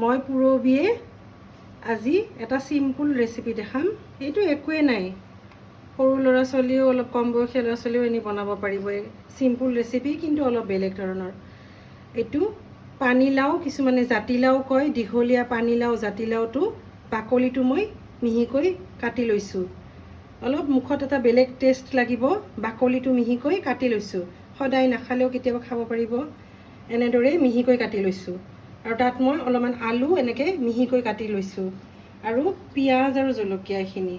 মই পুৰবিয়ে আজি এটা সিম্পল ৰেচিপি দেখাম। এইটো একোৱে নাই, সৰু ল'ৰা ছোৱালীও অলপ কম বয়সীয়া ল'ৰা ছোৱালীও এনে বনাব পাৰিব। সিম্পল ৰেচিপি কিন্তু অলপ বেলেগ ধৰণৰ। এইটো পানীলাও, কিছুমানে জাতিলাও কয়, দীঘলীয়া পানীলাও জাতিলাওটো বাকলিটো মই মিহিকৈ কাটি লৈছোঁ। অলপ মুখত এটা বেলেগ টেষ্ট লাগিব, বাকলিটো মিহিকৈ কাটি লৈছোঁ। সদায় নাখালেও কেতিয়াবা খাব পাৰিব। এনেদৰে মিহিকৈ কাটি লৈছোঁ। আৰু তাত মই অলপমান আলু এনেকৈ মিহিকৈ কাটি লৈছোঁ, আৰু পিঁয়াজ আৰু জলকীয়া এইখিনি।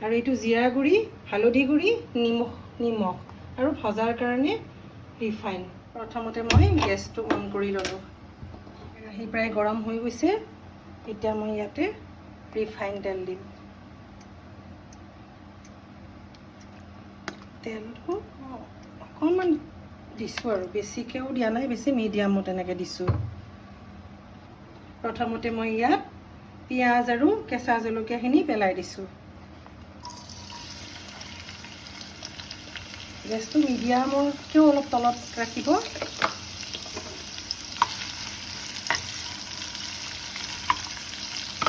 আৰু এইটো জিৰা গুড়ি, হালধি গুড়ি, নিমখ আৰু ভজাৰ কাৰণে ৰিফাইন। প্ৰথমতে মই গেছটো অন কৰি ল'লোঁ। কেৰাহী প্ৰায় গৰম হৈ গৈছে। এতিয়া মই ইয়াতে ৰিফাইন তেল দিম। তেলটো অকণমান দিছোঁ আৰু বেছিকৈও দিয়া নাই, বেছি মিডিয়ামত এনেকৈ দিছোঁ। প্ৰথমতে মই ইয়াত পিঁয়াজ আৰু কেঁচা জলকীয়াখিনি পেলাই দিছোঁ। গেছটো মিডিয়ামতকৈও অলপ তলত ৰাখিব।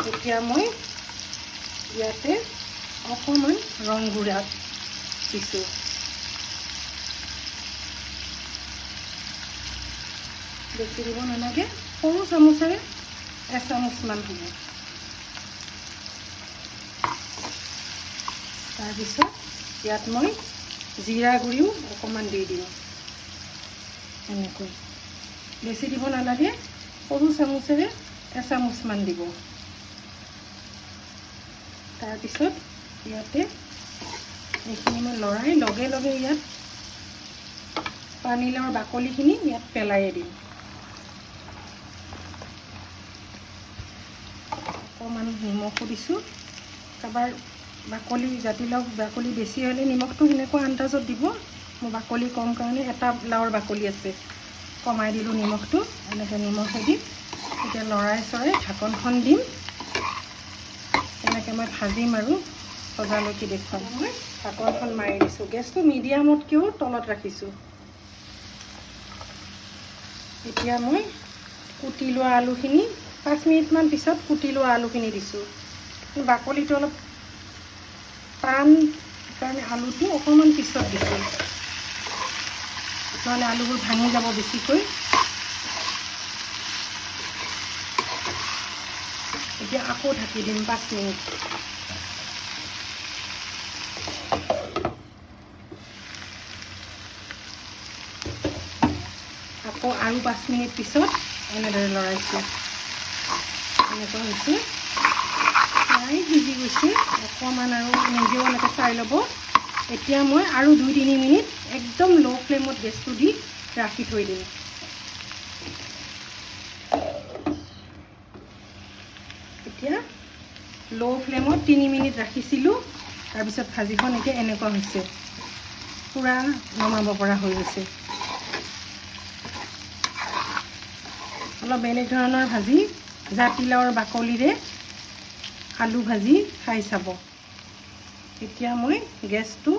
এতিয়া মই ইয়াতে অকণমান ৰং গুড়া দিছোঁ। বেছি দিব নালাগে, সৰু চামুচেৰে এচামুচমান হ'ব। তাৰপিছত ইয়াত মই জিৰা গুড়িও অকণমান দি দিওঁ। এনেকৈ বেছি দিব নালাগে, সৰু চামুচেৰে এচামুচমান দিব। তাৰপিছত ইয়াতে এইখিনি মই লৰাই লগে লগে ইয়াত পানীলাওৰ বাকলিখিনি ইয়াত পেলাই দিম। অকণমান নিমখো দিছোঁ। কাৰোবাৰ জাতিলাও বাকলি বেছি হ'লে নিমখটো সেনেকুৱা আন্দাজত দিব। মোৰ বাকলি কম কাৰণে এটা লাওৰ বাকলি আছে, কমাই দিলোঁ নিমখটো। এনেকৈ নিমখে দি এতিয়া লৰাই চৰাই ঢাকনখন দিম। এনেকৈ মই ভাজিম আৰু ভজালৈকে দেখুৱাম। মই ঢাকনখন মাৰি দিছোঁ। গেছটো মিডিয়ামতকৈও তলত ৰাখিছোঁ। এতিয়া মই কুটি লোৱা আলুখিনি 5 মিনিটমান পিছত কুটি লোৱা আলুখিনি দিছোঁ। বাকলিটো অলপ টান কাৰণে আলুটো অকণমান পিছত দিছোঁ, নহ'লে আলুবোৰ ভাঙি যাব বেছিকৈ। এতিয়া আকৌ ঢাকি দিম 5 মিনিট। আকৌ আৰু 5 মিনিট পিছত এনেদৰে লৰাইছোঁ। এনেকুৱা হৈছে, প্ৰায় সিজি গৈছে। অকণমান আৰু নিজেও এনেকৈ চাই ল'ব। এতিয়া মই আৰু 2-3 মিনিট একদম ল' ফ্লেমত গেছটো দি ৰাখি থৈ দিম। এতিয়া ল' ফ্লেমত 3 মিনিট ৰাখিছিলোঁ। তাৰপিছত ভাজিখন এতিয়া এনেকুৱা হৈছে, পূৰা নমাব পৰা হৈ গৈছে। অলপ বেলেগ ধৰণৰ ভাজি, জাতিলাওৰ বাকলিৰে আলু ভাজি খাই চাব। এতিয়া মই গেছটো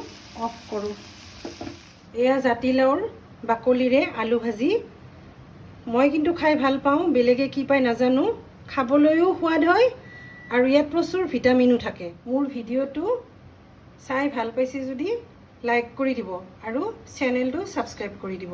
অফ কৰোঁ। এয়া জাতিলাওৰ বাকলিৰে আলু ভাজি। মই কিন্তু খাই ভাল পাওঁ, বেলেগে কি পায় নাজানো। খাবলৈও সোৱাদ হয় আৰু ইয়াত প্ৰচুৰ ভিটামিনো থাকে। মোৰ ভিডিঅ'টো চাই ভাল পাইছে যদি লাইক কৰি দিব আৰু চেনেলটো ছাবস্ক্ৰাইব কৰি দিব।